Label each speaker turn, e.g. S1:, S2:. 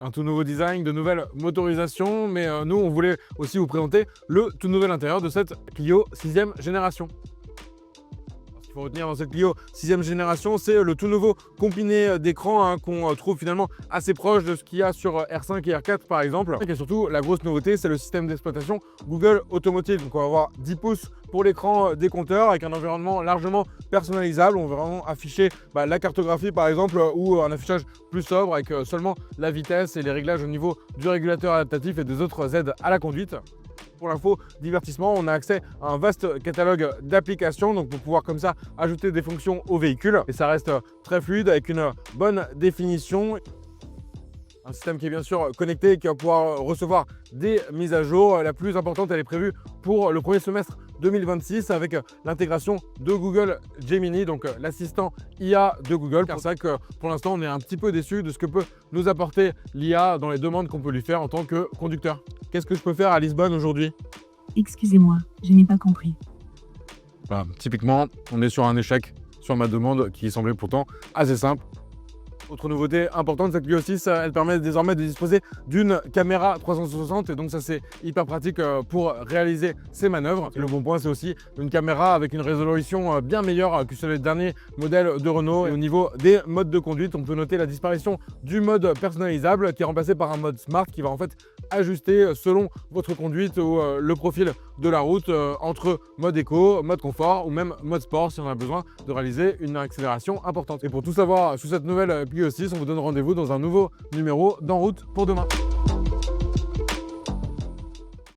S1: un tout nouveau design, de nouvelles motorisations, mais nous, on voulait aussi vous présenter le tout nouvel intérieur de cette Clio 6e génération. Ce qu'il faut retenir dans cette Clio 6e génération, c'est le tout nouveau combiné d'écran hein, qu'on trouve finalement assez proche de ce qu'il y a sur R5 et R4 par exemple. Et surtout, la grosse nouveauté, c'est le système d'exploitation Google Automotive. Donc on va avoir 10 pouces pour l'écran des compteurs avec un environnement largement personnalisable. On va vraiment afficher la cartographie par exemple ou un affichage plus sobre avec seulement la vitesse et les réglages au niveau du régulateur adaptatif et des autres aides à la conduite. Pour l'info divertissement, on a accès à un vaste catalogue d'applications, donc pour pouvoir comme ça ajouter des fonctions au véhicule. Et ça reste très fluide avec une bonne définition. Un système qui est bien sûr connecté, qui va pouvoir recevoir des mises à jour. La plus importante, elle est prévue pour le premier semestre 2026 avec l'intégration de Google Gemini, donc l'assistant IA de Google. Car c'est vrai que pour l'instant, on est un petit peu déçu de ce que peut nous apporter l'IA dans les demandes qu'on peut lui faire en tant que conducteur. Qu'est-ce que je peux faire à Lisbonne aujourd'hui?
S2: Excusez-moi, je n'ai pas compris.
S1: Voilà, typiquement, on est sur un échec sur ma demande qui semblait pourtant assez simple. Autre nouveauté importante, cette Clio 6, elle permet désormais de disposer d'une caméra 360 et donc ça c'est hyper pratique pour réaliser ces manœuvres. Et le bon point, c'est aussi une caméra avec une résolution bien meilleure que sur les derniers modèles de Renault. Et au niveau des modes de conduite, on peut noter la disparition du mode personnalisable qui est remplacé par un mode smart qui va en fait ajuster selon votre conduite ou le profil de la route entre mode éco, mode confort ou même mode sport si on a besoin de réaliser une accélération importante. Et pour tout savoir sur cette nouvelle Clio 6, on vous donne rendez-vous dans un nouveau numéro d'En route pour demain.